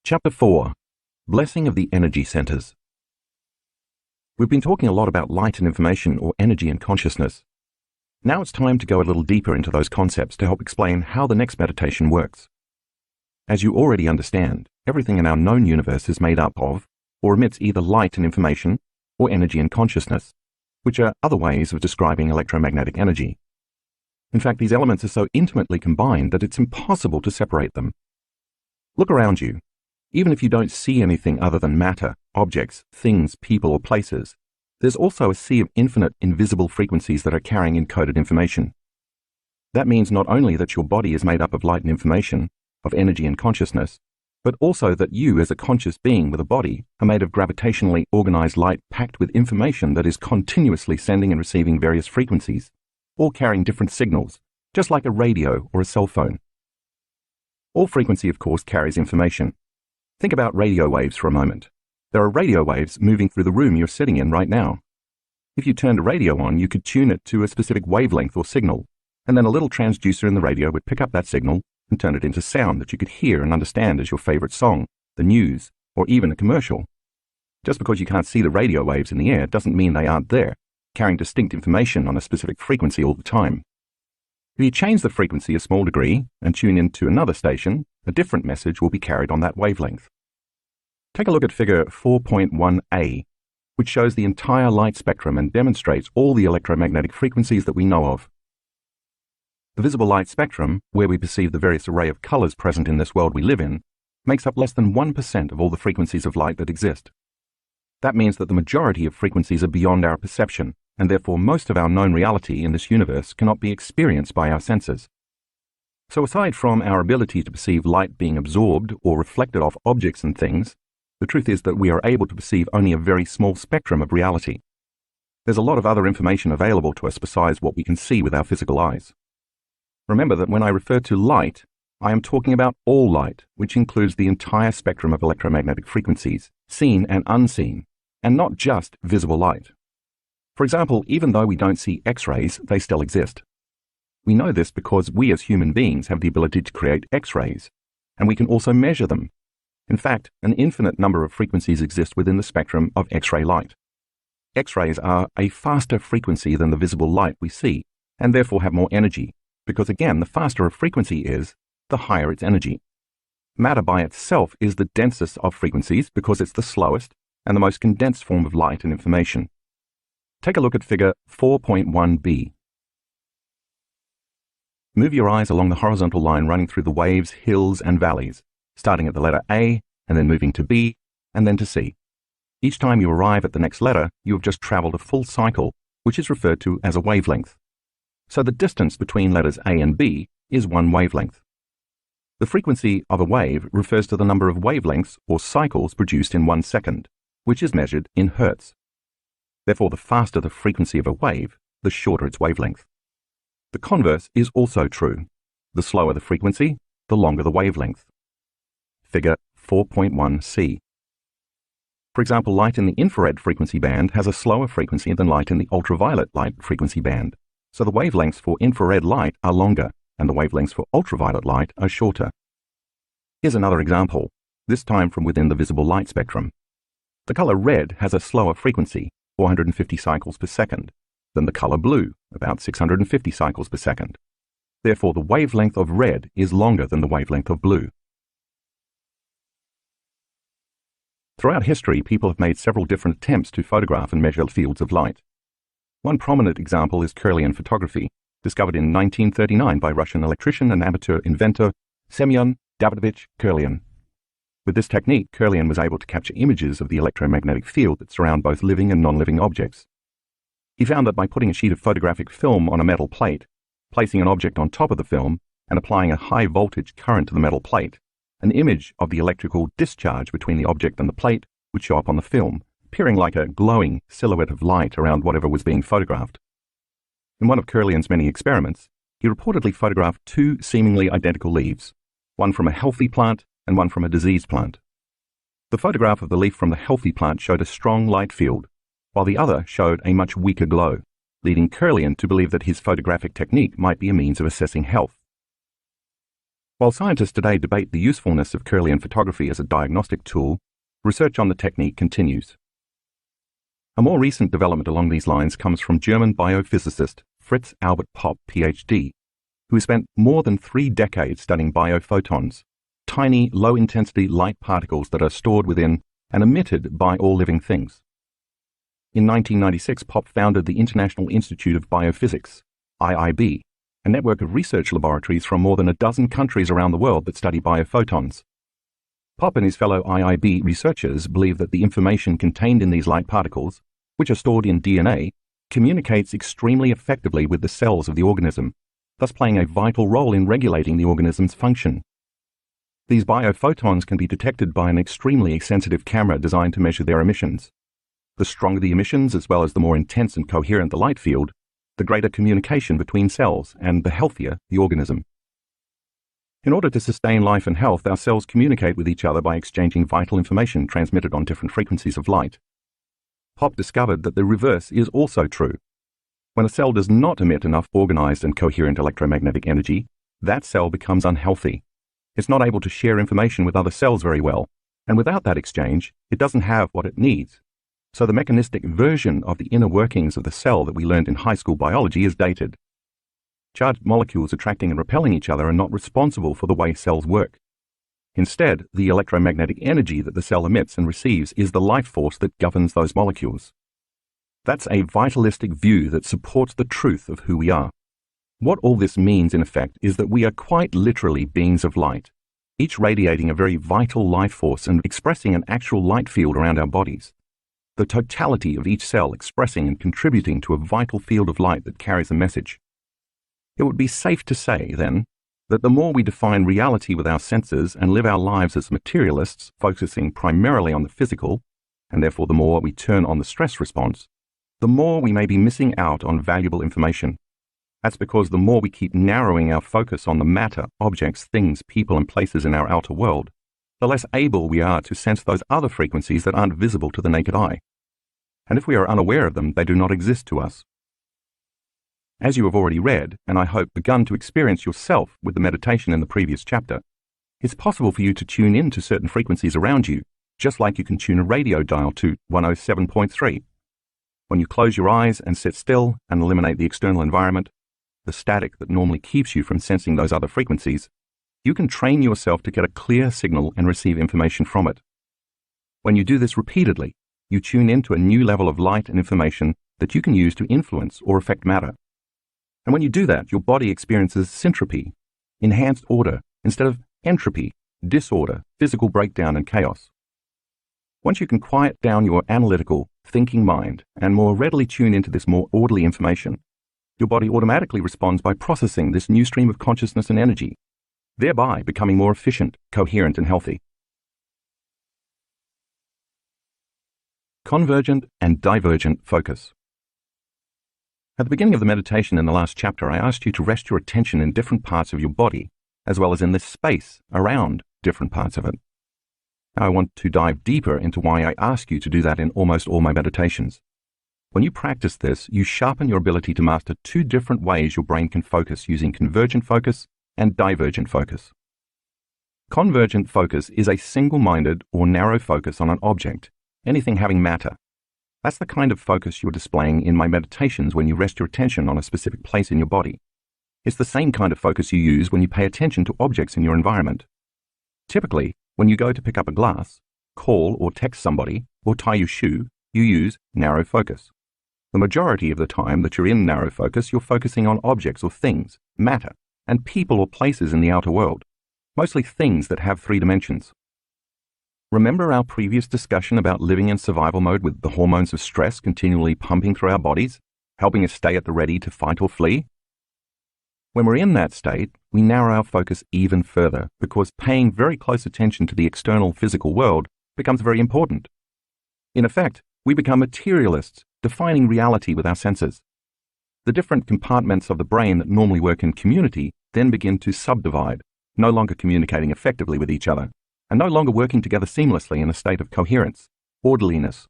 Chapter 4. Blessing of the Energy Centers. We've been talking a lot about light and information, or energy and consciousness. Now it's time to go a little deeper into those concepts to help explain how the next meditation works. As you already understand, everything in our known universe is made up of, or emits either light and information, or energy and consciousness, which are other ways of describing electromagnetic energy. In fact, these elements are so intimately combined that it's impossible to separate them. Look around you. Even if you don't see anything other than matter, objects, things, people, or places, there's also a sea of infinite invisible frequencies that are carrying encoded information. That means not only that your body is made up of light and information, of energy and consciousness, but also that you as a conscious being with a body are made of gravitationally organized light packed with information that is continuously sending and receiving various frequencies, all carrying different signals, just like a radio or a cell phone. All frequency, of course, carries information. Think about radio waves for a moment. There are radio waves moving through the room you're sitting in right now. If you turned a radio on, you could tune it to a specific wavelength or signal, and then a little transducer in the radio would pick up that signal and turn it into sound that you could hear and understand as your favorite song, the news, or even a commercial. Just because you can't see the radio waves in the air doesn't mean they aren't there, carrying distinct information on a specific frequency all the time. If you change the frequency a small degree and tune into another station, a different message will be carried on that wavelength. Take a look at figure 4.1a, which shows the entire light spectrum and demonstrates all the electromagnetic frequencies that we know of. The visible light spectrum, where we perceive the various array of colors present in this world we live in, makes up less than 1% of all the frequencies of light that exist. That means that the majority of frequencies are beyond our perception, and therefore most of our known reality in this universe cannot be experienced by our senses. So aside from our ability to perceive light being absorbed or reflected off objects and things, the truth is that we are able to perceive only a very small spectrum of reality. There's a lot of other information available to us besides what we can see with our physical eyes. Remember that when I refer to light, I am talking about all light, which includes the entire spectrum of electromagnetic frequencies, seen and unseen, and not just visible light. For example, even though we don't see X-rays, they still exist. We know this because we as human beings have the ability to create X-rays, and we can also measure them. In fact, an infinite number of frequencies exist within the spectrum of X-ray light. X-rays are a faster frequency than the visible light we see, and therefore have more energy, because again, the faster a frequency is, the higher its energy. Matter by itself is the densest of frequencies because it's the slowest and the most condensed form of light and information. Take a look at figure 4.1b. Move your eyes along the horizontal line running through the waves, hills, and valleys, starting at the letter A, and then moving to B, and then to C. Each time you arrive at the next letter, you have just traveled a full cycle, which is referred to as a wavelength. So the distance between letters A and B is one wavelength. The frequency of a wave refers to the number of wavelengths or cycles produced in 1 second, which is measured in hertz. Therefore, the faster the frequency of a wave, the shorter its wavelength. The converse is also true. The slower the frequency, the longer the wavelength. Figure 4.1c. For example, light in the infrared frequency band has a slower frequency than light in the ultraviolet light frequency band, so the wavelengths for infrared light are longer, and the wavelengths for ultraviolet light are shorter. Here's another example, this time from within the visible light spectrum. The color red has a slower frequency, 450 cycles per second, than the color blue, about 650 cycles per second. Therefore, the wavelength of red is longer than the wavelength of blue. Throughout history, people have made several different attempts to photograph and measure fields of light. One prominent example is Kirlian photography, discovered in 1939 by Russian electrician and amateur inventor Semyon Davidovich Kirlian. With this technique, Kirlian was able to capture images of the electromagnetic field that surround both living and non-living objects. He found that by putting a sheet of photographic film on a metal plate, placing an object on top of the film, and applying a high voltage current to the metal plate, an image of the electrical discharge between the object and the plate would show up on the film, appearing like a glowing silhouette of light around whatever was being photographed. In one of Kirlian's many experiments, he reportedly photographed 2 seemingly identical leaves, one from a healthy plant and one from a diseased plant. The photograph of the leaf from the healthy plant showed a strong light field, while the other showed a much weaker glow, leading Kirlian to believe that his photographic technique might be a means of assessing health. While scientists today debate the usefulness of Kirlian photography as a diagnostic tool, research on the technique continues. A more recent development along these lines comes from German biophysicist Fritz Albert Popp, PhD, who spent more than 3 decades studying biophotons, tiny, low-intensity light particles that are stored within and emitted by all living things. In 1996, Popp founded the International Institute of Biophysics, IIB, a network of research laboratories from more than a dozen countries around the world that study biophotons. Popp and his fellow IIB researchers believe that the information contained in these light particles, which are stored in DNA, communicates extremely effectively with the cells of the organism, thus playing a vital role in regulating the organism's function. These biophotons can be detected by an extremely sensitive camera designed to measure their emissions. The stronger the emissions, as well as the more intense and coherent the light field, the greater communication between cells and the healthier the organism. In order to sustain life and health, our cells communicate with each other by exchanging vital information transmitted on different frequencies of light. Popp discovered that the reverse is also true. When a cell does not emit enough organized and coherent electromagnetic energy, that cell becomes unhealthy. It's not able to share information with other cells very well, and without that exchange, it doesn't have what it needs. So the mechanistic version of the inner workings of the cell that we learned in high school biology is dated. Charged molecules attracting and repelling each other are not responsible for the way cells work. Instead, the electromagnetic energy that the cell emits and receives is the life force that governs those molecules. That's a vitalistic view that supports the truth of who we are. What all this means, in effect, is that we are quite literally beings of light, each radiating a very vital life force and expressing an actual light field around our bodies. The totality of each cell expressing and contributing to a vital field of light that carries a message. It would be safe to say, then, that the more we define reality with our senses and live our lives as materialists, focusing primarily on the physical, and therefore the more we turn on the stress response, the more we may be missing out on valuable information. That's because the more we keep narrowing our focus on the matter, objects, things, people, and places in our outer world, the less able we are to sense those other frequencies that aren't visible to the naked eye. And if we are unaware of them, they do not exist to us. As you have already read, and I hope begun to experience yourself with the meditation in the previous chapter, it's possible for you to tune in to certain frequencies around you, just like you can tune a radio dial to 107.3. When you close your eyes and sit still and eliminate the external environment, the static that normally keeps you from sensing those other frequencies, you can train yourself to get a clear signal and receive information from it. When you do this repeatedly, you tune into a new level of light and information that you can use to influence or affect matter. And when you do that, your body experiences syntropy, enhanced order, instead of entropy, disorder, physical breakdown, and chaos. Once you can quiet down your analytical, thinking mind and more readily tune into this more orderly information, your body automatically responds by processing this new stream of consciousness and energy, thereby becoming more efficient, coherent, and healthy. Convergent and divergent focus. At the beginning of the meditation in the last chapter, I asked you to rest your attention in different parts of your body, as well as in this space around different parts of it. Now I want to dive deeper into why I ask you to do that in almost all my meditations. When you practice this, you sharpen your ability to master 2 different ways your brain can focus using convergent focus and divergent focus. Convergent focus is a single-minded or narrow focus on an object, anything having matter. That's the kind of focus you're displaying in my meditations when you rest your attention on a specific place in your body. It's the same kind of focus you use when you pay attention to objects in your environment. Typically, when you go to pick up a glass, call or text somebody, or tie your shoe, you use narrow focus. The majority of the time that you're in narrow focus, you're focusing on objects or things, matter, and people or places in the outer world, mostly things that have 3 dimensions. Remember our previous discussion about living in survival mode with the hormones of stress continually pumping through our bodies, helping us stay at the ready to fight or flee? When we're in that state, we narrow our focus even further because paying very close attention to the external physical world becomes very important. In effect, we become materialists, defining reality with our senses. The different compartments of the brain that normally work in community then begin to subdivide, no longer communicating effectively with each other, and no longer working together seamlessly in a state of coherence, orderliness.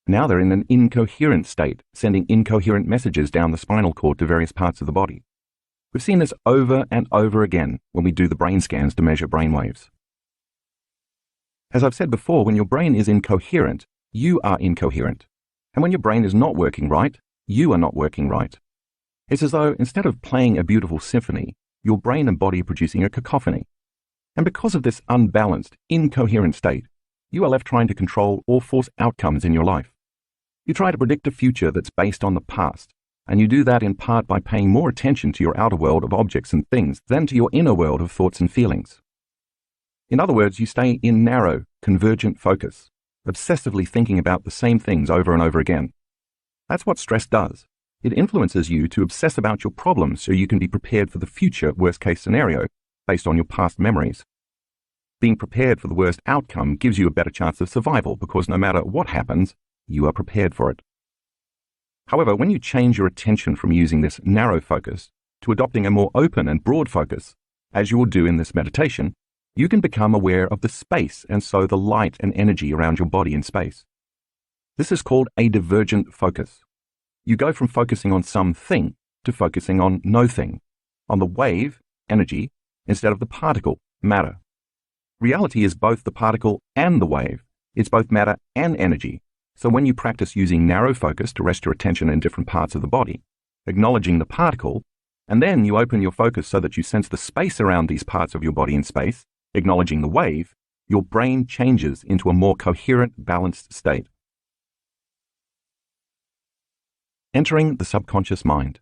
Now they're in an incoherent state, sending incoherent messages down the spinal cord to various parts of the body. We've seen this over and over again when we do the brain scans to measure brainwaves. As I've said before, when your brain is incoherent, you are incoherent. And when your brain is not working right, you are not working right. It's as though instead of playing a beautiful symphony, your brain and body are producing a cacophony. And because of this unbalanced, incoherent state, you are left trying to control or force outcomes in your life. You try to predict a future that's based on the past, and you do that in part by paying more attention to your outer world of objects and things than to your inner world of thoughts and feelings. In other words, you stay in narrow, convergent focus, obsessively thinking about the same things over and over again. That's what stress does. It influences you to obsess about your problems so you can be prepared for the future worst-case scenario based on your past memories. Being prepared for the worst outcome gives you a better chance of survival because no matter what happens, you are prepared for it. However, when you change your attention from using this narrow focus to adopting a more open and broad focus, as you will do in this meditation, you can become aware of the space and so the light and energy around your body in space. This is called a divergent focus. You go from focusing on something to focusing on no thing, on the wave, energy, instead of the particle, matter. Reality is both the particle and the wave. It's both matter and energy. So when you practice using narrow focus to rest your attention in different parts of the body, acknowledging the particle, and then you open your focus so that you sense the space around these parts of your body in space, acknowledging the wave, your brain changes into a more coherent, balanced state. Entering the subconscious mind.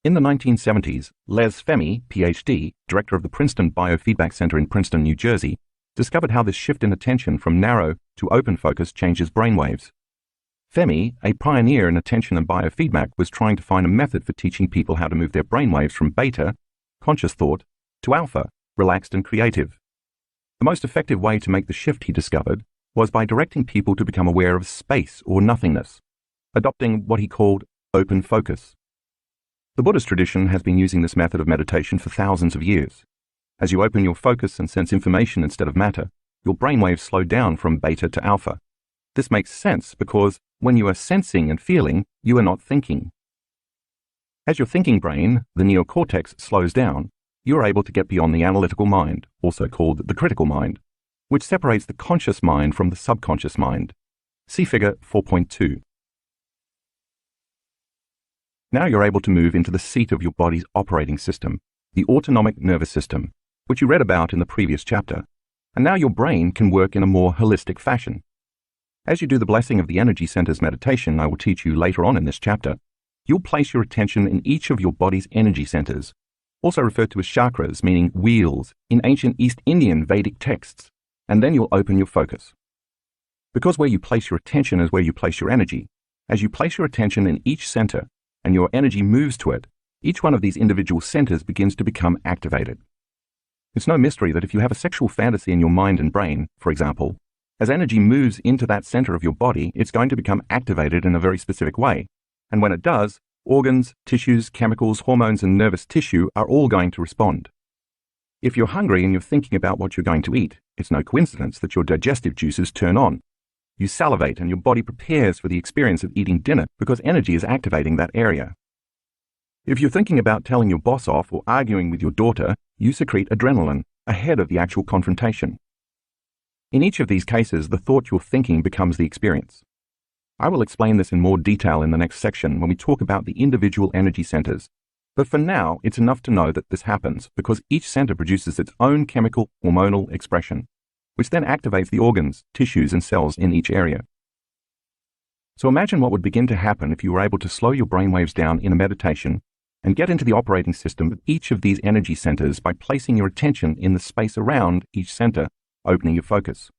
In the 1970s, Les Femi, PhD, director of the Princeton Biofeedback Center in Princeton, New Jersey, discovered how this shift in attention from narrow to open focus changes brainwaves. Femi, a pioneer in attention and biofeedback, was trying to find a method for teaching people how to move their brainwaves from beta, conscious thought, to alpha, relaxed and creative. The most effective way to make the shift, he discovered, was by directing people to become aware of space or nothingness, adopting what he called open focus. The Buddhist tradition has been using this method of meditation for thousands of years. As you open your focus and sense information instead of matter, your brainwaves slow down from beta to alpha. This makes sense because when you are sensing and feeling, you are not thinking. As your thinking brain, the neocortex, slows down, you are able to get beyond the analytical mind, also called the critical mind, which separates the conscious mind from the subconscious mind. See figure 4.2. Now you're able to move into the seat of your body's operating system, the autonomic nervous system, which you read about in the previous chapter, and now your brain can work in a more holistic fashion. As you do the blessing of the energy centers meditation I will teach you later on in this chapter, you'll place your attention in each of your body's energy centers, also referred to as chakras, meaning wheels, in ancient East Indian Vedic texts, and then you'll open your focus. Because where you place your attention is where you place your energy, as you place your attention in each center, and your energy moves to it, each one of these individual centers begins to become activated. It's no mystery that if you have a sexual fantasy in your mind and brain, for example, as energy moves into that center of your body, it's going to become activated in a very specific way. And when it does, organs, tissues, chemicals, hormones, and nervous tissue are all going to respond. If you're hungry and you're thinking about what you're going to eat, it's no coincidence that your digestive juices turn on. You salivate and your body prepares for the experience of eating dinner because energy is activating that area. If you're thinking about telling your boss off or arguing with your daughter, you secrete adrenaline ahead of the actual confrontation. In each of these cases, the thought you're thinking becomes the experience. I will explain this in more detail in the next section when we talk about the individual energy centers. But for now, it's enough to know that this happens because each center produces its own chemical hormonal expression, which then activates the organs, tissues, and cells in each area. So imagine what would begin to happen if you were able to slow your brainwaves down in a meditation and get into the operating system of each of these energy centers by placing your attention in the space around each center, opening your focus.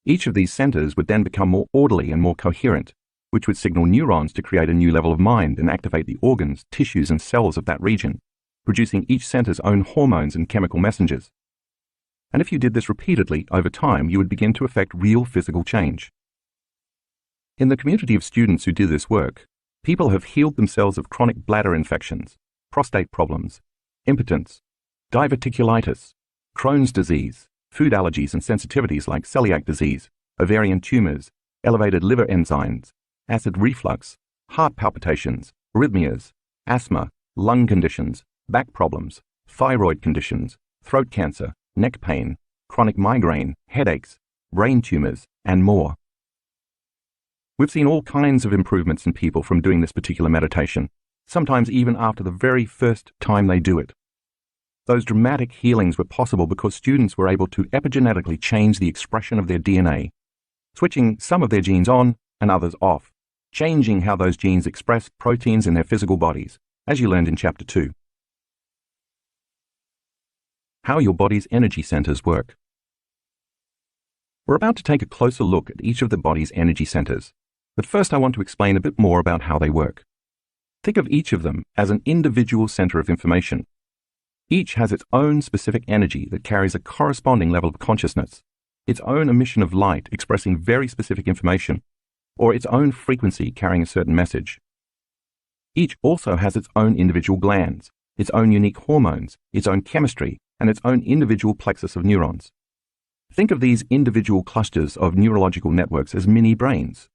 Each of these centers would then become more orderly and more coherent, which would signal neurons to create a new level of mind and activate the organs, tissues, and cells of that region, producing each center's own hormones and chemical messengers. And if you did this repeatedly over time, you would begin to affect real physical change. In the community of students who do this work, people have healed themselves of chronic bladder infections, prostate problems, impotence, diverticulitis, Crohn's disease, food allergies and sensitivities like celiac disease, ovarian tumors, elevated liver enzymes, acid reflux, heart palpitations, arrhythmias, asthma, lung conditions, back problems, thyroid conditions, throat cancer, neck pain, chronic migraine, headaches, brain tumors, and more. We've seen all kinds of improvements in people from doing this particular meditation, sometimes even after the very first time they do it. Those dramatic healings were possible because students were able to epigenetically change the expression of their DNA, switching some of their genes on and others off, changing how those genes express proteins in their physical bodies, as you learned in Chapter 2. How your body's energy centers work. We're about to take a closer look at each of the body's energy centers, but first I want to explain a bit more about how they work. Think of each of them as an individual center of information. Each has its own specific energy that carries a corresponding level of consciousness, its own emission of light expressing very specific information, or its own frequency carrying a certain message. Each also has its own individual glands, its own unique hormones, its own chemistry, and its own individual plexus of neurons. Think of these individual clusters of neurological networks as mini brains.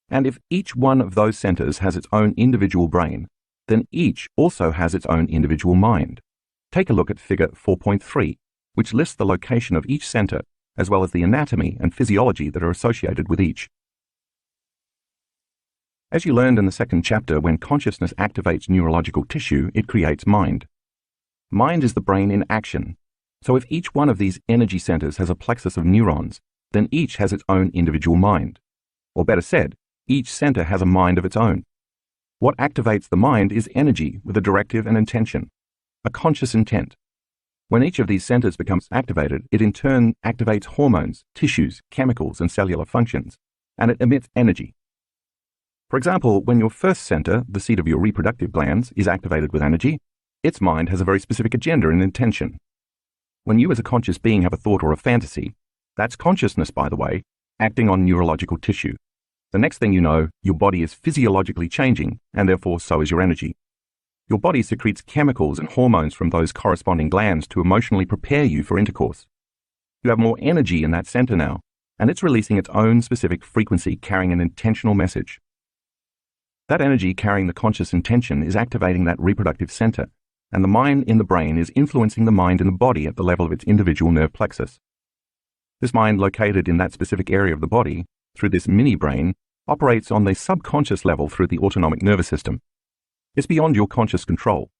And if each one of those centers has its own individual brain, then each also has its own individual mind. Take a look at Figure 4.3, which lists the location of each center, as well as the anatomy and physiology that are associated with each. As you learned in the second chapter, when consciousness activates neurological tissue, it creates mind. Mind is the brain in action. So if each one of these energy centers has a plexus of neurons, then each has its own individual mind. Or better said, each center has a mind of its own. What activates the mind is energy with a directive and intention, a conscious intent. When each of these centers becomes activated, it in turn activates hormones, tissues, chemicals, and cellular functions, and it emits energy. For example, when your first center, the seat of your reproductive glands, is activated with energy, its mind has a very specific agenda and intention. When you as a conscious being have a thought or a fantasy, that's consciousness, by the way, acting on neurological tissue. The next thing you know, your body is physiologically changing, and therefore so is your energy. Your body secretes chemicals and hormones from those corresponding glands to emotionally prepare you for intercourse. You have more energy in that center now, and it's releasing its own specific frequency carrying an intentional message. That energy carrying the conscious intention is activating that reproductive center, and the mind in the brain is influencing the mind in the body at the level of its individual nerve plexus. This mind located in that specific area of the body, through this mini-brain, operates on the subconscious level through the autonomic nervous system. It's beyond your conscious control.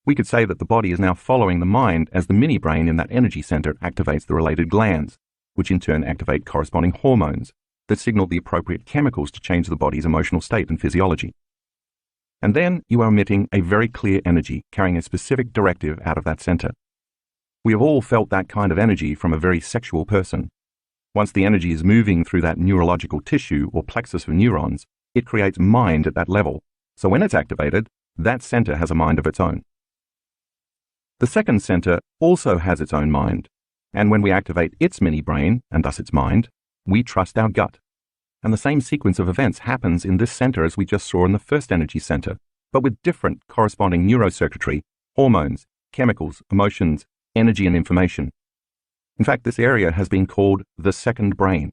We could say that the body is now following the mind as the mini-brain in that energy center activates the related glands, which in turn activate corresponding hormones that signal the appropriate chemicals to change the body's emotional state and physiology. And then you are emitting a very clear energy carrying a specific directive out of that center. We have all felt that kind of energy from a very sexual person. Once the energy is moving through that neurological tissue or plexus of neurons, it creates mind at that level. So when it's activated, that center has a mind of its own. The second center also has its own mind. And when we activate its mini-brain, and thus its mind, we trust our gut. And the same sequence of events happens in this center as we just saw in the first energy center, but with different corresponding neurocircuitry, hormones, chemicals, emotions, energy, and information. In fact, this area has been called the second brain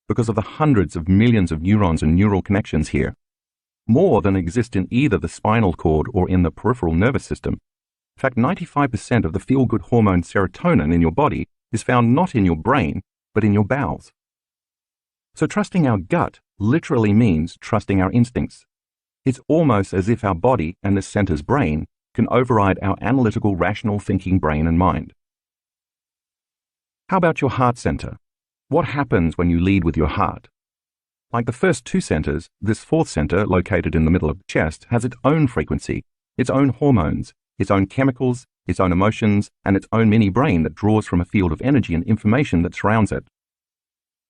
because of the hundreds of millions of neurons and neural connections here, more than exist in either the spinal cord or in the peripheral nervous system. In fact, 95% of the feel-good hormone serotonin in your body is found not in your brain, but in your bowels. So trusting our gut literally means trusting our instincts. It's almost as if our body and this center's brain can override our analytical, rational thinking brain and mind. How about your heart center? What happens when you lead with your heart? Like the first two centers, this fourth center, located in the middle of the chest, has its own frequency, its own hormones, its own chemicals, its own emotions, and its own mini-brain that draws from a field of energy and information that surrounds it.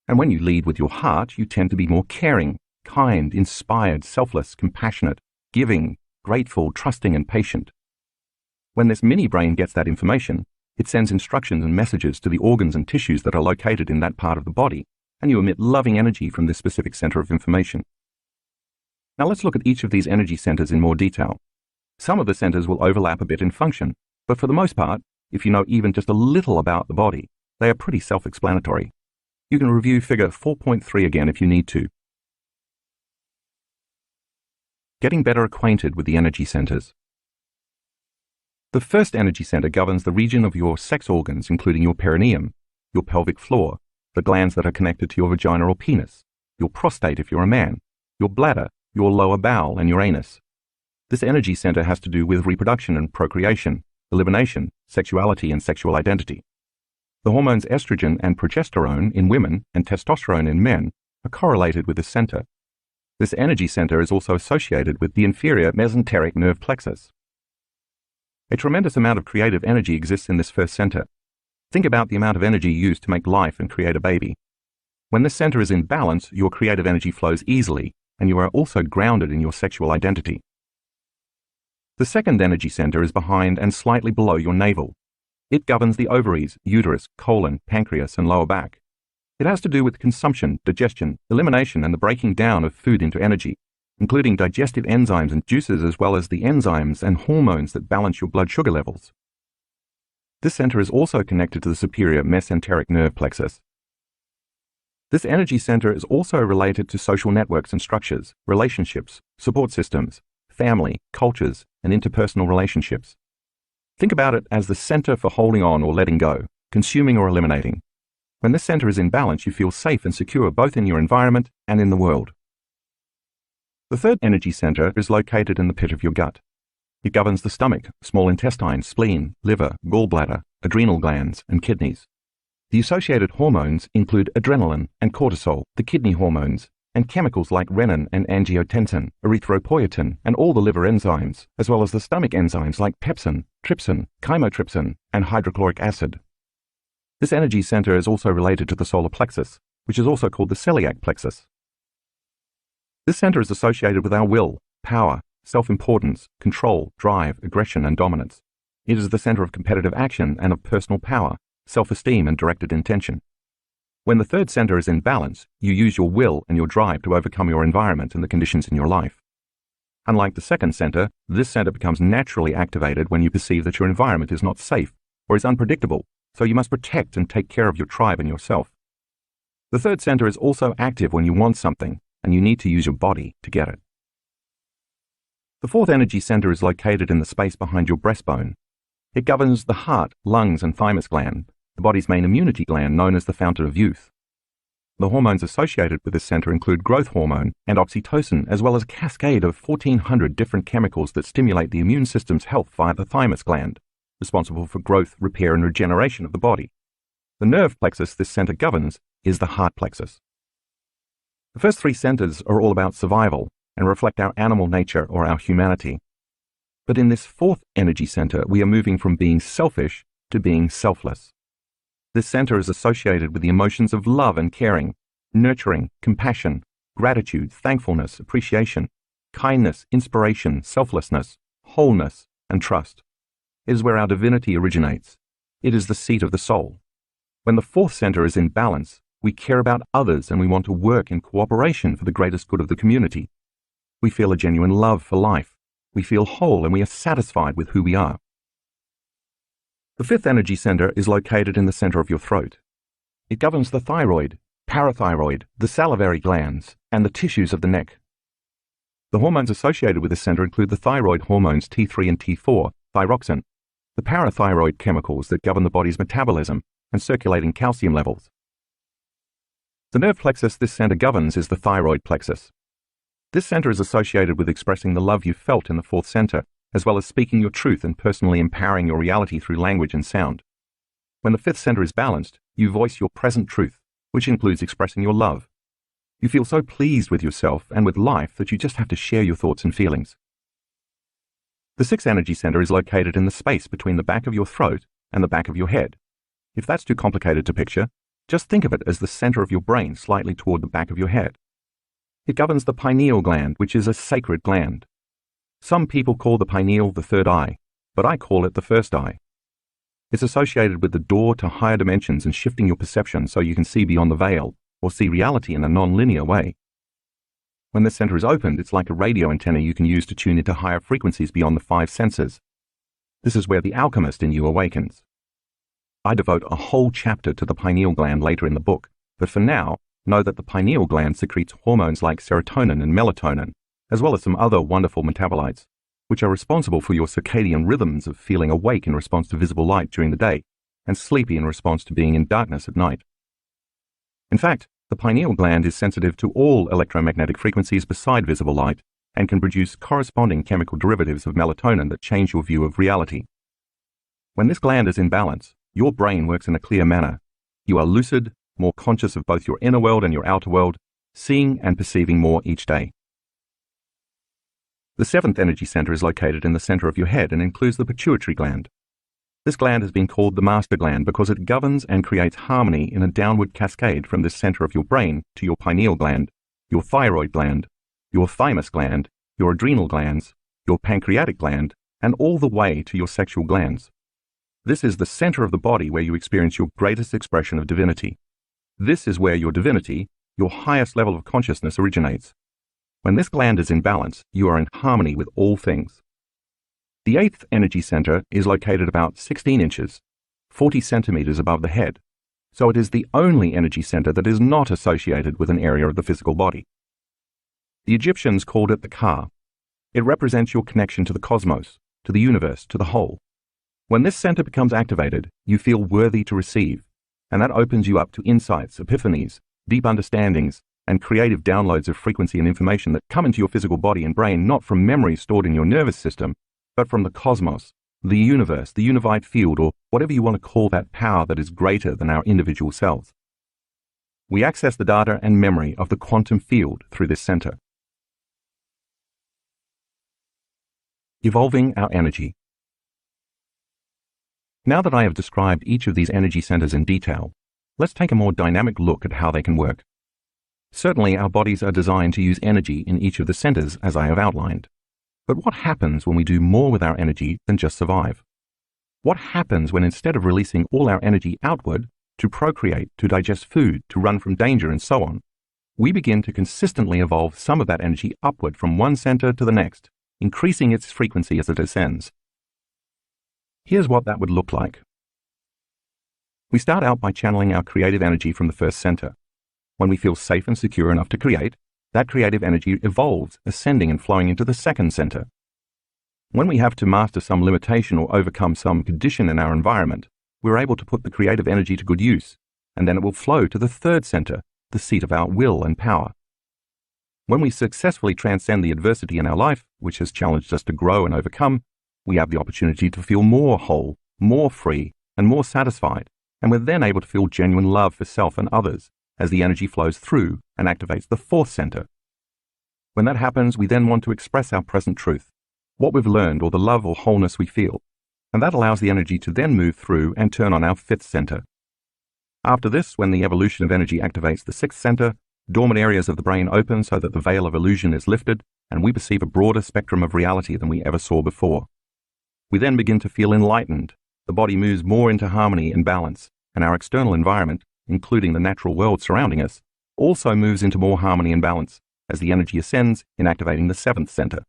And when you lead with your heart, you tend to be more caring, kind, inspired, selfless, compassionate, giving, grateful, trusting, and patient. When this mini-brain gets that information, it sends instructions and messages to the organs and tissues that are located in that part of the body, and you emit loving energy from this specific center of information. Now let's look at each of these energy centers in more detail. Some of the centers will overlap a bit in function, but for the most part, if you know even just a little about the body, they are pretty self-explanatory. You can review Figure 4.3 again if you need to. Getting better acquainted with the energy centers. The first energy center governs the region of your sex organs, including your perineum, your pelvic floor, the glands that are connected to your vagina or penis, your prostate if you're a man, your bladder, your lower bowel, and your anus. This energy center has to do with reproduction and procreation, elimination, sexuality, and sexual identity. The hormones estrogen and progesterone in women and testosterone in men are correlated with this center. This energy center is also associated with the inferior mesenteric nerve plexus. A tremendous amount of creative energy exists in this first center. Think about the amount of energy used to make life and create a baby. When this center is in balance, your creative energy flows easily, and you are also grounded in your sexual identity. The second energy center is behind and slightly below your navel. It governs the ovaries, uterus, colon, pancreas, and lower back. It has to do with consumption, digestion, elimination, and the breaking down of food into energy, including digestive enzymes and juices, as well as the enzymes and hormones that balance your blood sugar levels. This center is also connected to the superior mesenteric nerve plexus. This energy center is also related to social networks and structures, relationships, support systems, family, cultures, and interpersonal relationships. Think about it as the center for holding on or letting go, consuming or eliminating. When this center is in balance, you feel safe and secure both in your environment and in the world. The third energy center is located in the pit of your gut. It governs the stomach, small intestine, spleen, liver, gallbladder, adrenal glands, and kidneys. The associated hormones include adrenaline and cortisol, the kidney hormones, and chemicals like renin and angiotensin, erythropoietin, and all the liver enzymes, as well as the stomach enzymes like pepsin, trypsin, chymotrypsin, and hydrochloric acid. This energy center is also related to the solar plexus, which is also called the celiac plexus. This center is associated with our will, power, self-importance, control, drive, aggression, and dominance. It is the center of competitive action and of personal power, self-esteem, and directed intention. When the third center is in balance, you use your will and your drive to overcome your environment and the conditions in your life. Unlike the second center, this center becomes naturally activated when you perceive that your environment is not safe or is unpredictable, so you must protect and take care of your tribe and yourself. The third center is also active when you want something, and you need to use your body to get it. The fourth energy center is located in the space behind your breastbone. It governs the heart, lungs, and thymus gland, the body's main immunity gland known as the fountain of youth. The hormones associated with this center include growth hormone and oxytocin, as well as a cascade of 1,400 different chemicals that stimulate the immune system's health via the thymus gland, responsible for growth, repair, and regeneration of the body. The nerve plexus this center governs is the heart plexus. The first three centers are all about survival and reflect our animal nature or our humanity. But in this fourth energy center, we are moving from being selfish to being selfless. This center is associated with the emotions of love and caring, nurturing, compassion, gratitude, thankfulness, appreciation, kindness, inspiration, selflessness, wholeness, and trust. It is where our divinity originates. It is the seat of the soul. When the fourth center is in balance, we care about others and we want to work in cooperation for the greatest good of the community. We feel a genuine love for life. We feel whole and we are satisfied with who we are. The fifth energy center is located in the center of your throat. It governs the thyroid, parathyroid, the salivary glands, and the tissues of the neck. The hormones associated with this center include the thyroid hormones T3 and T4, thyroxine, the parathyroid chemicals that govern the body's metabolism and circulating calcium levels. The nerve plexus this center governs is the thyroid plexus. This center is associated with expressing the love you felt in the fourth center, as well as speaking your truth and personally empowering your reality through language and sound. When the fifth center is balanced, you voice your present truth, which includes expressing your love. You feel so pleased with yourself and with life that you just have to share your thoughts and feelings. The sixth energy center is located in the space between the back of your throat and the back of your head. If that's too complicated to picture, just think of it as the center of your brain slightly toward the back of your head. It governs the pineal gland, which is a sacred gland. Some people call the pineal the third eye, but I call it the first eye. It's associated with the door to higher dimensions and shifting your perception so you can see beyond the veil or see reality in a non-linear way. When this center is opened, it's like a radio antenna you can use to tune into higher frequencies beyond the five senses. This is where the alchemist in you awakens. I devote a whole chapter to the pineal gland later in the book, but for now, know that the pineal gland secretes hormones like serotonin and melatonin, as well as some other wonderful metabolites. which are responsible for your circadian rhythms of feeling awake in response to visible light during the day and sleepy in response to being in darkness at night. In fact, the pineal gland is sensitive to all electromagnetic frequencies beside visible light and can produce corresponding chemical derivatives of melatonin that change your view of reality. When this gland is in balance, your brain works in a clear manner. You are lucid, more conscious of both your inner world and your outer world, seeing and perceiving more each day. The seventh energy center is located in the center of your head and includes the pituitary gland. This gland has been called the master gland because it governs and creates harmony in a downward cascade from the center of your brain to your pineal gland, your thyroid gland, your thymus gland, your adrenal glands, your pancreatic gland, and all the way to your sexual glands. This is the center of the body where you experience your greatest expression of divinity. This is where your divinity, your highest level of consciousness, originates. When this gland is in balance, you are in harmony with all things. The eighth energy center is located about 16 inches, 40 centimeters above the head, so it is the only energy center that is not associated with an area of the physical body. The Egyptians called it the Ka. It represents your connection to the cosmos, to the universe, to the whole. When this center becomes activated, you feel worthy to receive, and that opens you up to insights, epiphanies, deep understandings, and creative downloads of frequency and information that come into your physical body and brain not from memories stored in your nervous system, but from the cosmos, the universe, the unified field, or whatever you want to call that power that is greater than our individual selves. We access the data and memory of the quantum field through this center. Evolving our energy. Now that I have described each of these energy centers in detail, let's take a more dynamic look at how they can work. Certainly, our bodies are designed to use energy in each of the centers, as I have outlined. But what happens when we do more with our energy than just survive? What happens when instead of releasing all our energy outward, to procreate, to digest food, to run from danger, and so on, we begin to consistently evolve some of that energy upward from one center to the next, increasing its frequency as it ascends? Here's what that would look like. We start out by channeling our creative energy from the first center. When we feel safe and secure enough to create, that creative energy evolves, ascending and flowing into the second center. When we have to master some limitation or overcome some condition in our environment, we're able to put the creative energy to good use, and then it will flow to the third center, the seat of our will and power. When we successfully transcend the adversity in our life, which has challenged us to grow and overcome, we have the opportunity to feel more whole, more free, and more satisfied, and we're then able to feel genuine love for self and others, as the energy flows through and activates the fourth center. When that happens, we then want to express our present truth, what we've learned or the love or wholeness we feel, and that allows the energy to then move through and turn on our fifth center. After this, when the evolution of energy activates the sixth center, dormant areas of the brain open so that the veil of illusion is lifted, and we perceive a broader spectrum of reality than we ever saw before. We then begin to feel enlightened. The body moves more into harmony and balance, and our external environment, including the natural world surrounding us, also moves into more harmony and balance as the energy ascends in activating the seventh center.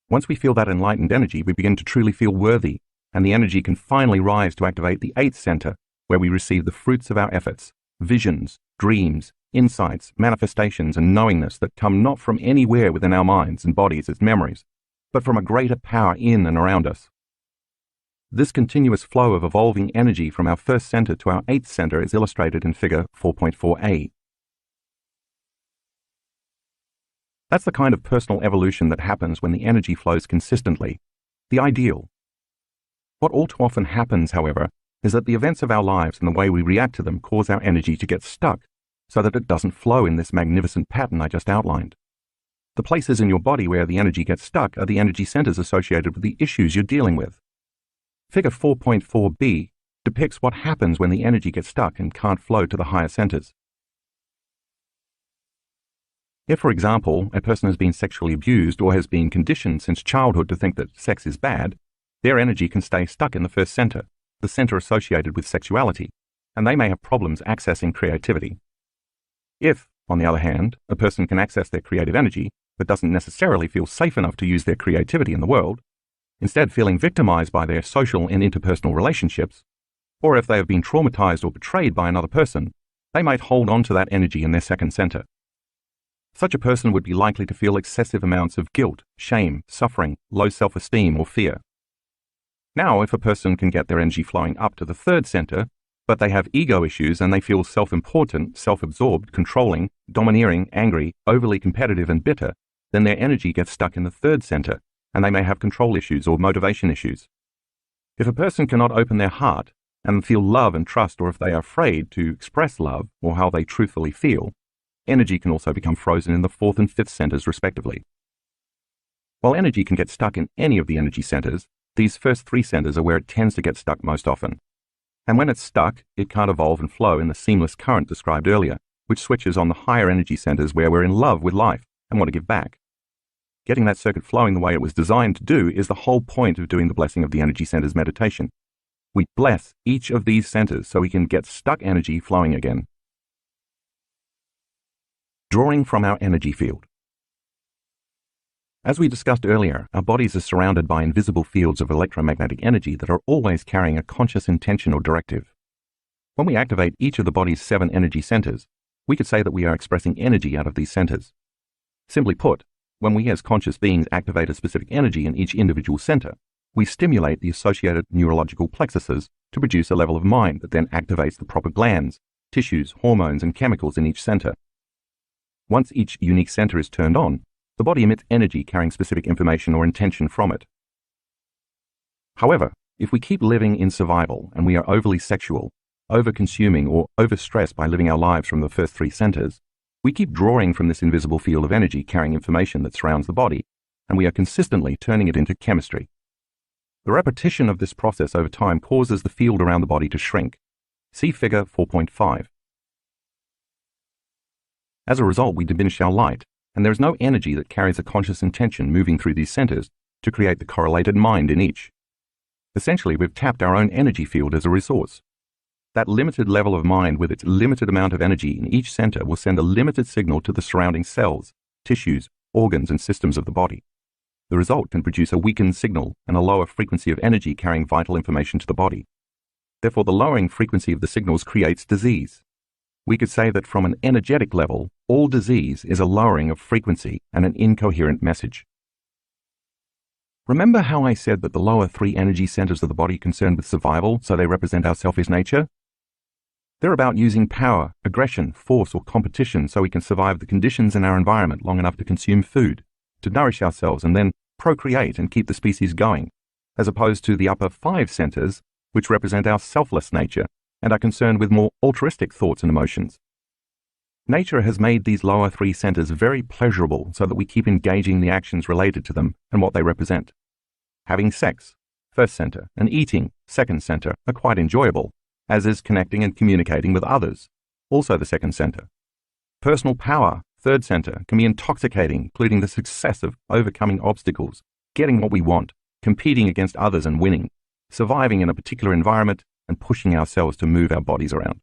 Once we feel that enlightened energy, we begin to truly feel worthy, and the energy can finally rise to activate the eighth center, where we receive the fruits of our efforts, visions, dreams, insights, manifestations, and knowingness that come not from anywhere within our minds and bodies as memories, but from a greater power in and around us. This continuous flow of evolving energy from our first center to our eighth center is illustrated in figure 4.4a. That's the kind of personal evolution that happens when the energy flows consistently, the ideal. What all too often happens, however, is that the events of our lives and the way we react to them cause our energy to get stuck, so that it doesn't flow in this magnificent pattern I just outlined. The places in your body where the energy gets stuck are the energy centers associated with the issues you're dealing with. Figure 4.4b depicts what happens when the energy gets stuck and can't flow to the higher centers. If, for example, a person has been sexually abused or has been conditioned since childhood to think that sex is bad, their energy can stay stuck in the first center, the center associated with sexuality, and they may have problems accessing creativity. If, on the other hand, a person can access their creative energy, but doesn't necessarily feel safe enough to use their creativity in the world, instead feeling victimized by their social and interpersonal relationships, or if they have been traumatized or betrayed by another person, they might hold on to that energy in their second center. Such a person would be likely to feel excessive amounts of guilt, shame, suffering, low self-esteem, or fear. Now, if a person can get their energy flowing up to the third center, but they have ego issues and they feel self-important, self-absorbed, controlling, domineering, angry, overly competitive, and bitter, then their energy gets stuck in the third center, and they may have control issues or motivation issues. If a person cannot open their heart and feel love and trust, or if they are afraid to express love or how they truthfully feel, energy can also become frozen in the fourth and fifth centers respectively. While energy can get stuck in any of the energy centers, these first three centers are where it tends to get stuck most often. And when it's stuck, it can't evolve and flow in the seamless current described earlier, which switches on the higher energy centers where we're in love with life and want to give back. Getting that circuit flowing the way it was designed to do is the whole point of doing the blessing of the energy centers meditation. We bless each of these centers so we can get stuck energy flowing again. Drawing from our energy field. As we discussed earlier, our bodies are surrounded by invisible fields of electromagnetic energy that are always carrying a conscious intention or directive. When we activate each of the body's 7 energy centers, we could say that we are expressing energy out of these centers. Simply put, when we as conscious beings activate a specific energy in each individual center, we stimulate the associated neurological plexuses to produce a level of mind that then activates the proper glands, tissues, hormones, and chemicals in each center. Once each unique center is turned on, the body emits energy carrying specific information or intention from it. However, if we keep living in survival and we are overly sexual, over-consuming, or overstressed by living our lives from the first 3 centers, we keep drawing from this invisible field of energy carrying information that surrounds the body, and we are consistently turning it into chemistry. The repetition of this process over time causes the field around the body to shrink. See figure 4.5. As a result, we diminish our light, and there is no energy that carries a conscious intention moving through these centers to create the correlated mind in each. Essentially, we've tapped our own energy field as a resource. That limited level of mind with its limited amount of energy in each center will send a limited signal to the surrounding cells, tissues, organs, and systems of the body. The result can produce a weakened signal and a lower frequency of energy carrying vital information to the body. Therefore, the lowering frequency of the signals creates disease. We could say that from an energetic level, all disease is a lowering of frequency and an incoherent message. Remember how I said that the lower 3 energy centers of the body are concerned with survival, so they represent our selfish nature? They're about using power, aggression, force, or competition so we can survive the conditions in our environment long enough to consume food, to nourish ourselves, and then procreate and keep the species going, as opposed to the upper 5 centers, which represent our selfless nature and are concerned with more altruistic thoughts and emotions. Nature has made these lower 3 centers very pleasurable so that we keep engaging in the actions related to them and what they represent. Having sex, first center, and eating, second center, are quite enjoyable, as is connecting and communicating with others, also the second center. Personal power, third center, can be intoxicating, including the success of overcoming obstacles, getting what we want, competing against others and winning, surviving in a particular environment, and pushing ourselves to move our bodies around.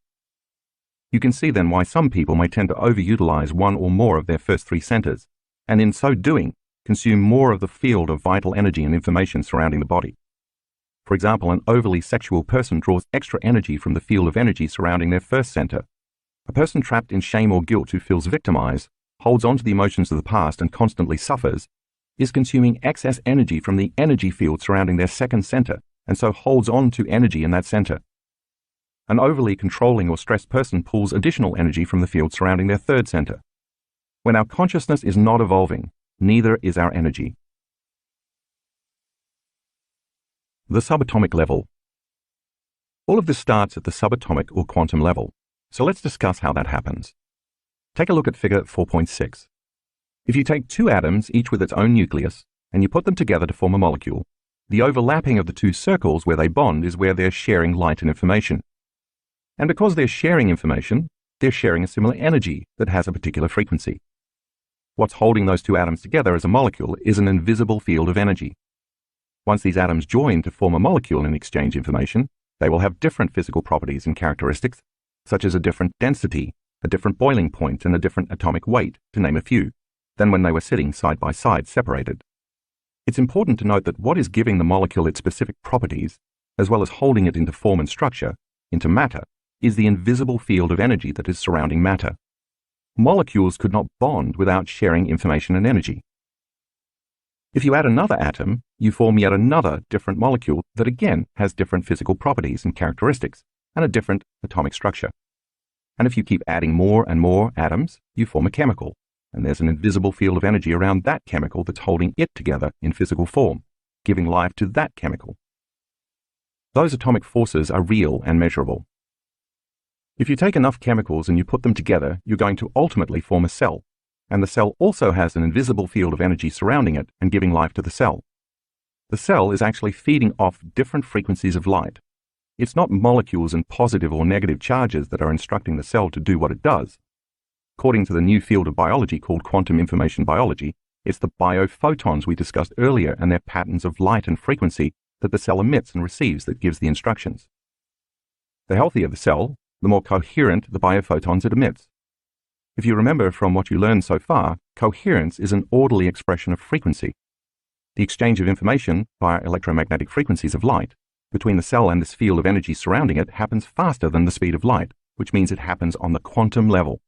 You can see then why some people may tend to overutilize one or more of their first 3 centers, and in so doing, consume more of the field of vital energy and information surrounding the body. For example, an overly sexual person draws extra energy from the field of energy surrounding their first center. A person trapped in shame or guilt who feels victimized, holds on to the emotions of the past and constantly suffers, is consuming excess energy from the energy field surrounding their second center, and so holds on to energy in that center. An overly controlling or stressed person pulls additional energy from the field surrounding their third center. When our consciousness is not evolving, neither is our energy. The subatomic level. All of this starts at the subatomic or quantum level, so let's discuss how that happens. Take a look at figure 4.6. If you take 2 atoms, each with its own nucleus, and you put them together to form a molecule, the overlapping of the 2 circles where they bond is where they're sharing light and information. And because they're sharing information, they're sharing a similar energy that has a particular frequency. What's holding those 2 atoms together as a molecule is an invisible field of energy. Once these atoms join to form a molecule and exchange information, they will have different physical properties and characteristics, such as a different density, a different boiling point, and a different atomic weight, to name a few, than when they were sitting side by side separated. It's important to note that what is giving the molecule its specific properties, as well as holding it into form and structure, into matter, is the invisible field of energy that is surrounding matter. Molecules could not bond without sharing information and energy. If you add another atom, you form yet another different molecule that again has different physical properties and characteristics and a different atomic structure. And if you keep adding more and more atoms, you form a chemical, and there's an invisible field of energy around that chemical that's holding it together in physical form, giving life to that chemical. Those atomic forces are real and measurable. If you take enough chemicals and you put them together, you're going to ultimately form a cell, and the cell also has an invisible field of energy surrounding it and giving life to the cell. The cell is actually feeding off different frequencies of light. It's not molecules and positive or negative charges that are instructing the cell to do what it does. According to the new field of biology called quantum information biology, it's the biophotons we discussed earlier and their patterns of light and frequency that the cell emits and receives that gives the instructions. The healthier the cell, the more coherent the biophotons it emits. If you remember from what you learned so far, coherence is an orderly expression of frequency. The exchange of information via electromagnetic frequencies of light between the cell and this field of energy surrounding it happens faster than the speed of light, which means it happens on the quantum level.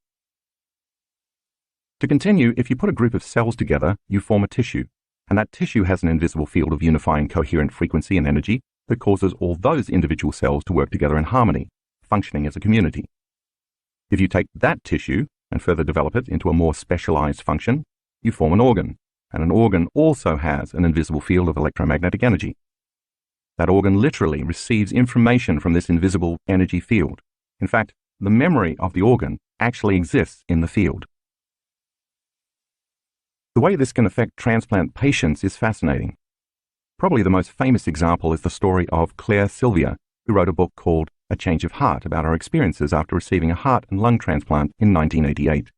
To continue, if you put a group of cells together, you form a tissue, and that tissue has an invisible field of unifying coherent frequency and energy that causes all those individual cells to work together in harmony, functioning as a community. If you take that tissue and further develop it into a more specialized function, you form an organ, and an organ also has an invisible field of electromagnetic energy. That organ literally receives information from this invisible energy field. In fact, the memory of the organ actually exists in the field. The way this can affect transplant patients is fascinating. Probably the most famous example is the story of Claire Sylvia, who wrote a book called A Change of Heart about her experiences after receiving a heart and lung transplant in 1988.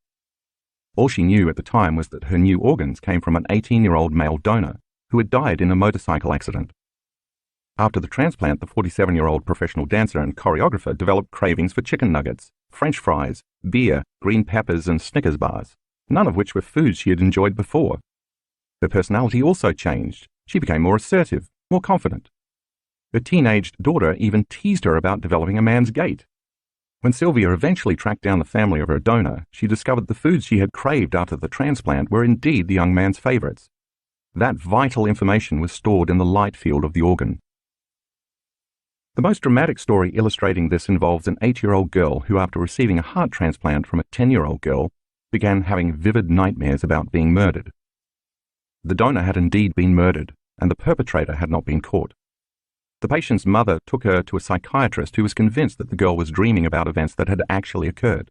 All she knew at the time was that her new organs came from an 18-year-old male donor who had died in a motorcycle accident. After the transplant, the 47-year-old professional dancer and choreographer developed cravings for chicken nuggets, French fries, beer, green peppers, and Snickers bars, none of which were foods she had enjoyed before. Her personality also changed. She became more assertive, more confident. Her teenaged daughter even teased her about developing a man's gait. When Sylvia eventually tracked down the family of her donor, she discovered the foods she had craved after the transplant were indeed the young man's favorites. That vital information was stored in the light field of the organ. The most dramatic story illustrating this involves an 8-year-old girl who, after receiving a heart transplant from a 10-year-old girl, began having vivid nightmares about being murdered. The donor had indeed been murdered, and the perpetrator had not been caught. The patient's mother took her to a psychiatrist who was convinced that the girl was dreaming about events that had actually occurred.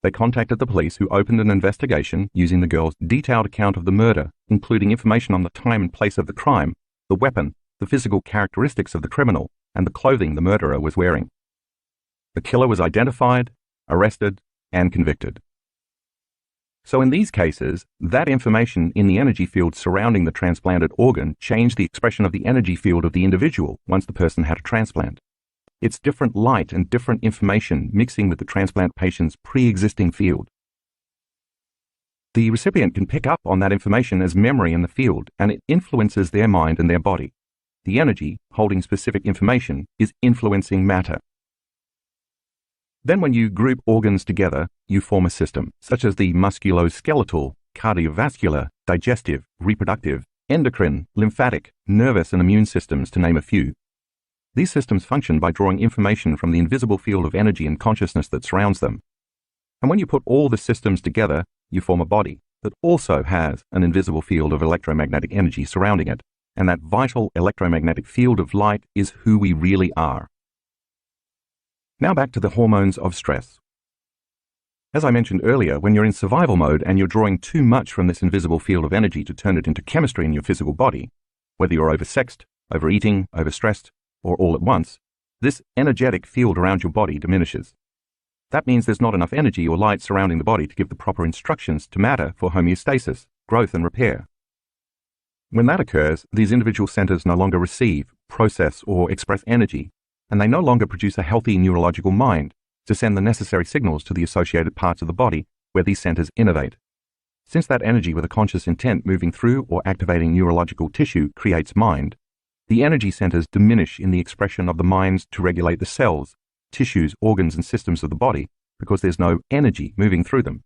They contacted the police, who opened an investigation using the girl's detailed account of the murder, including information on the time and place of the crime, the weapon, the physical characteristics of the criminal, and the clothing the murderer was wearing. The killer was identified, arrested, and convicted. So in these cases, that information in the energy field surrounding the transplanted organ changed the expression of the energy field of the individual once the person had a transplant. It's different light and different information mixing with the transplant patient's pre-existing field. The recipient can pick up on that information as memory in the field, and it influences their mind and their body. The energy holding specific information is influencing matter. Then when you group organs together, you form a system, such as the musculoskeletal, cardiovascular, digestive, reproductive, endocrine, lymphatic, nervous, and immune systems, to name a few. These systems function by drawing information from the invisible field of energy and consciousness that surrounds them. And when you put all the systems together, you form a body that also has an invisible field of electromagnetic energy surrounding it, and that vital electromagnetic field of light is who we really are. Now back to the hormones of stress. As I mentioned earlier, when you're in survival mode and you're drawing too much from this invisible field of energy to turn it into chemistry in your physical body, whether you're oversexed, overeating, overstressed, or all at once, this energetic field around your body diminishes. That means there's not enough energy or light surrounding the body to give the proper instructions to matter for homeostasis, growth, and repair. When that occurs, these individual centers no longer receive, process, or express energy, and they no longer produce a healthy neurological mind to send the necessary signals to the associated parts of the body where these centers innervate. Since that energy with a conscious intent moving through or activating neurological tissue creates mind, the energy centers diminish in the expression of the minds to regulate the cells, tissues, organs, and systems of the body because there's no energy moving through them.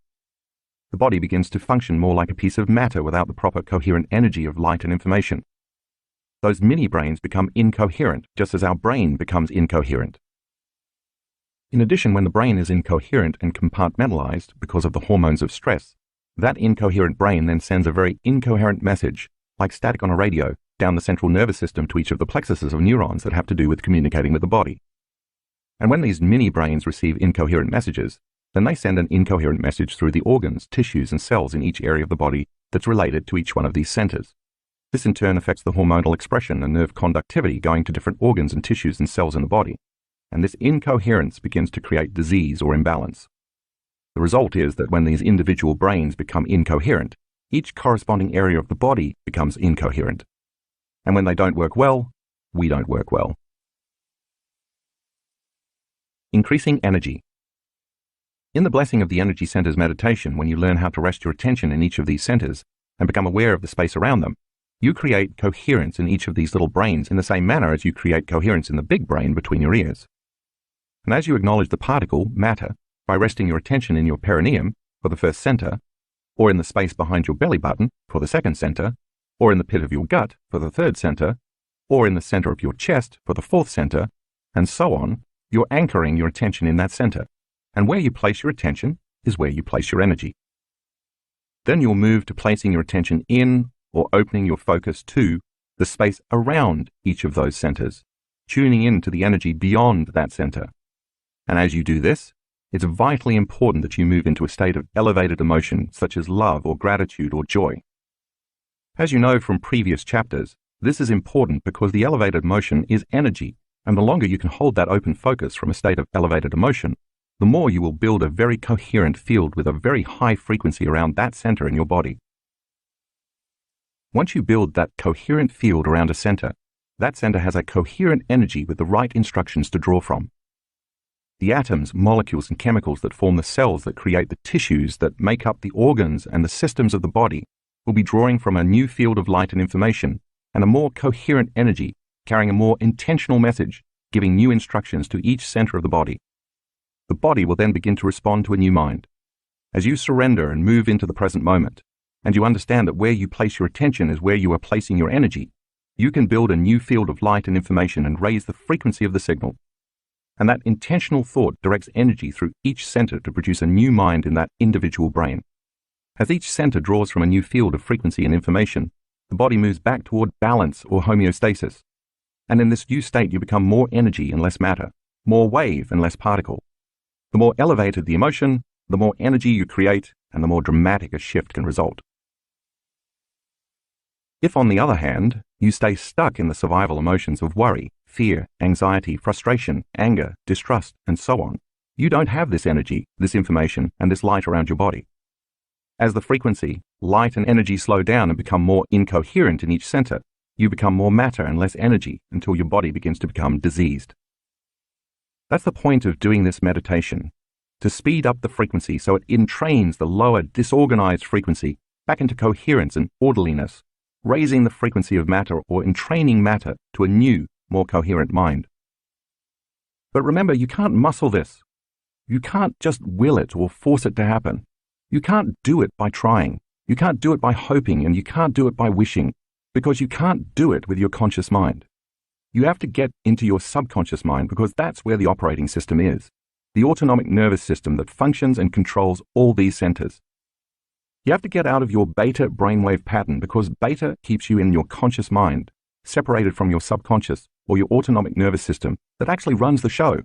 the body begins to function more like a piece of matter without the proper coherent energy of light and information. Those mini-brains become incoherent, just as our brain becomes incoherent. In addition, when the brain is incoherent and compartmentalized because of the hormones of stress, that incoherent brain then sends a very incoherent message, like static on a radio, down the central nervous system to each of the plexuses of neurons that have to do with communicating with the body. And when these mini-brains receive incoherent messages, then they send an incoherent message through the organs, tissues, and cells in each area of the body that's related to each one of these centers. This in turn affects the hormonal expression and nerve conductivity going to different organs and tissues and cells in the body. And this incoherence begins to create disease or imbalance. The result is that when these individual brains become incoherent, each corresponding area of the body becomes incoherent. And when they don't work well, we don't work well. Increasing energy. In the blessing of the energy centers meditation, when you learn how to rest your attention in each of these centers and become aware of the space around them, you create coherence in each of these little brains in the same manner as you create coherence in the big brain between your ears. And as you acknowledge the particle, matter, by resting your attention in your perineum for the first center, or in the space behind your belly button for the second center, or in the pit of your gut for the third center, or in the center of your chest for the fourth center, and so on, you're anchoring your attention in that center. And where you place your attention is where you place your energy. Then you'll move to placing your attention in or opening your focus to the space around each of those centers, tuning in to the energy beyond that center. And as you do this, it's vitally important that you move into a state of elevated emotion such as love or gratitude or joy. As you know from previous chapters, this is important because the elevated emotion is energy, and the longer you can hold that open focus from a state of elevated emotion, the more you will build a very coherent field with a very high frequency around that center in your body. Once you build that coherent field around a center, that center has a coherent energy with the right instructions to draw from. The atoms, molecules, and chemicals that form the cells that create the tissues that make up the organs and the systems of the body will be drawing from a new field of light and information and a more coherent energy carrying a more intentional message, giving new instructions to each center of the body. The body will then begin to respond to a new mind. As you surrender and move into the present moment, and you understand that where you place your attention is where you are placing your energy, you can build a new field of light and information and raise the frequency of the signal. And that intentional thought directs energy through each center to produce a new mind in that individual brain. As each center draws from a new field of frequency and information, the body moves back toward balance or homeostasis. And in this new state, you become more energy and less matter, more wave and less particle. The more elevated the emotion, the more energy you create, and the more dramatic a shift can result. If, on the other hand, you stay stuck in the survival emotions of worry, fear, anxiety, frustration, anger, distrust, and so on, you don't have this energy, this information, and this light around your body. As the frequency, light, and energy slow down and become more incoherent in each center, you become more matter and less energy until your body begins to become diseased. That's the point of doing this meditation, to speed up the frequency so it entrains the lower, disorganized frequency back into coherence and orderliness, raising the frequency of matter or entraining matter to a new, more coherent mind. But remember, you can't muscle this. You can't just will it or force it to happen. You can't do it by trying. You can't do it by hoping, and you can't do it by wishing, because you can't do it with your conscious mind. You have to get into your subconscious mind because that's where the operating system is, the autonomic nervous system that functions and controls all these centers. You have to get out of your beta brainwave pattern because beta keeps you in your conscious mind, separated from your subconscious or your autonomic nervous system that actually runs the show.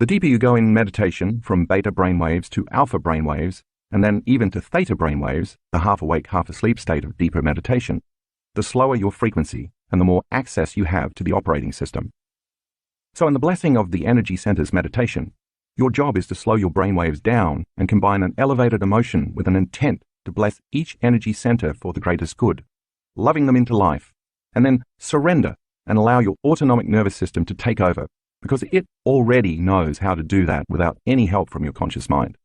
The deeper you go in meditation, from beta brainwaves to alpha brainwaves, and then even to theta brainwaves, the half-awake, half-asleep state of deeper meditation, the slower your frequency and the more access you have to the operating system. So in the blessing of the energy centers meditation, your job is to slow your brainwaves down and combine an elevated emotion with an intent to bless each energy center for the greatest good, loving them into life, and then surrender and allow your autonomic nervous system to take over, because it already knows how to do that without any help from your conscious mind.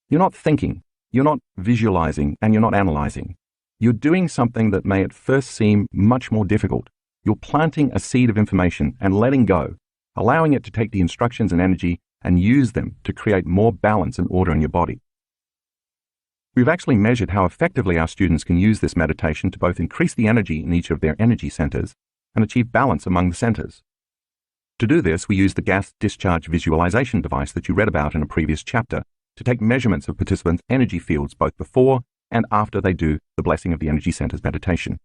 You're not thinking, you're not visualizing, and you're not analyzing. You're doing something that may at first seem much more difficult. You're planting a seed of information and letting go, allowing it to take the instructions and energy and use them to create more balance and order in your body. We've actually measured how effectively our students can use this meditation to both increase the energy in each of their energy centers and achieve balance among the centers. To do this, we use the gas discharge visualization device that you read about in a previous chapter to take measurements of participants' energy fields both before and after they do the Blessing of the Energy Centers meditation.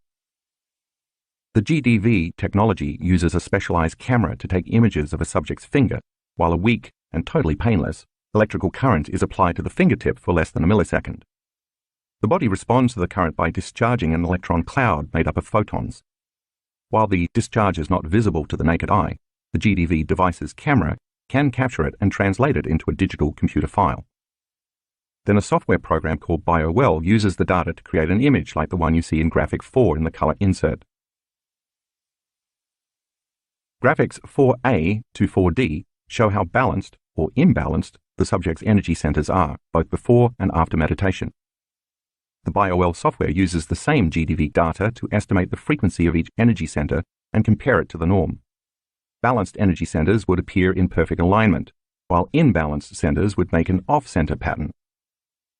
The GDV technology uses a specialized camera to take images of a subject's finger, while a weak and totally painless electrical current is applied to the fingertip for less than a millisecond. The body responds to the current by discharging an electron cloud made up of photons. While the discharge is not visible to the naked eye, the GDV device's camera can capture it and translate it into a digital computer file. Then a software program called BioWell uses the data to create an image like the one you see in graphic 4 in the color insert. Graphics 4A to 4D show how balanced or imbalanced the subject's energy centers are, both before and after meditation. The BioWell software uses the same GDV data to estimate the frequency of each energy center and compare it to the norm. Balanced energy centers would appear in perfect alignment, while imbalanced centers would make an off-center pattern.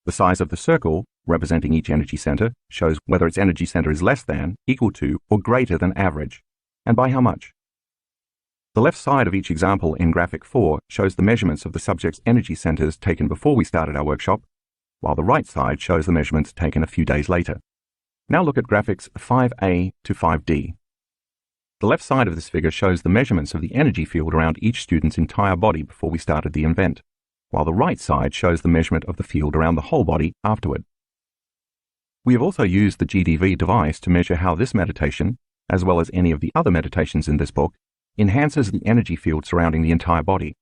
The size of the circle, representing each energy center, shows whether its energy center is less than, equal to, or greater than average, and by how much. The left side of each example in graphic 4 shows the measurements of the subject's energy centers taken before we started our workshop, while the right side shows the measurements taken a few days later. Now look at graphics 5A to 5D. The left side of this figure shows the measurements of the energy field around each student's entire body before we started the event, while the right side shows the measurement of the field around the whole body afterward. We have also used the GDV device to measure how this meditation, as well as any of the other meditations in this book, enhances the energy field surrounding the entire body.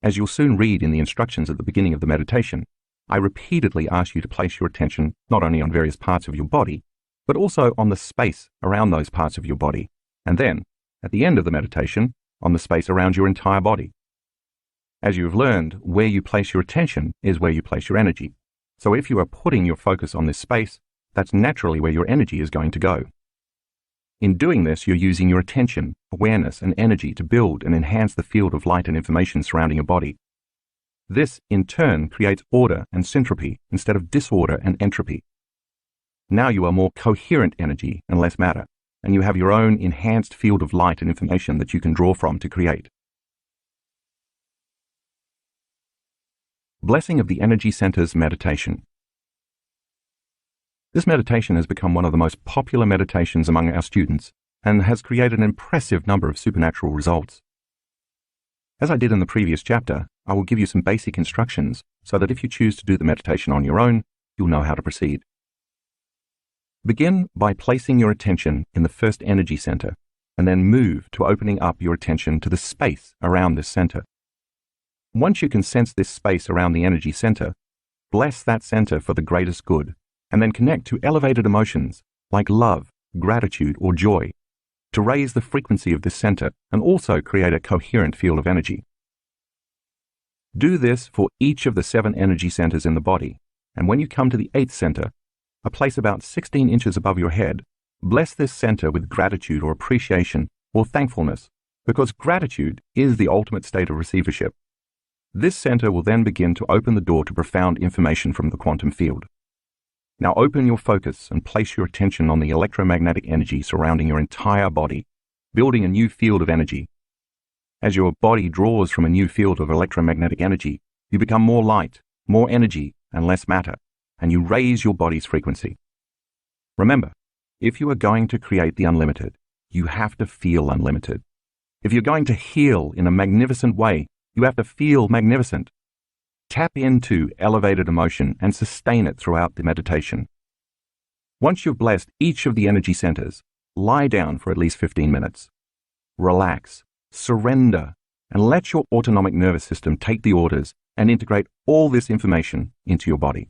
As you'll soon read in the instructions at the beginning of the meditation, I repeatedly ask you to place your attention not only on various parts of your body, but also on the space around those parts of your body, and then, at the end of the meditation, on the space around your entire body. As you have learned, where you place your attention is where you place your energy. So if you are putting your focus on this space, that's naturally where your energy is going to go. In doing this, you're using your attention, awareness, and energy to build and enhance the field of light and information surrounding your body. This, in turn, creates order and syntropy instead of disorder and entropy. Now you are more coherent energy and less matter, and you have your own enhanced field of light and information that you can draw from to create. Blessing of the Energy Centers Meditation. This meditation has become one of the most popular meditations among our students and has created an impressive number of supernatural results. As I did in the previous chapter, I will give you some basic instructions so that if you choose to do the meditation on your own, you'll know how to proceed. Begin by placing your attention in the first energy center and then move to opening up your attention to the space around this center. Once you can sense this space around the energy center, bless that center for the greatest good, and then connect to elevated emotions like love, gratitude, or joy to raise the frequency of this center and also create a coherent field of energy. Do this for each of the 7 energy centers in the body, and when you come to the 8th center, a place about 16 inches above your head, bless this center with gratitude or appreciation or thankfulness, because gratitude is the ultimate state of receivership. This center will then begin to open the door to profound information from the quantum field. Now open your focus and place your attention on the electromagnetic energy surrounding your entire body, building a new field of energy. As your body draws from a new field of electromagnetic energy, you become more light, more energy, and less matter, and you raise your body's frequency. Remember, if you are going to create the unlimited, you have to feel unlimited. If you're going to heal in a magnificent way, you have to feel magnificent. Tap into elevated emotion and sustain it throughout the meditation. Once you've blessed each of the energy centers, lie down for at least 15 minutes. Relax, surrender, and let your autonomic nervous system take the orders and integrate all this information into your body.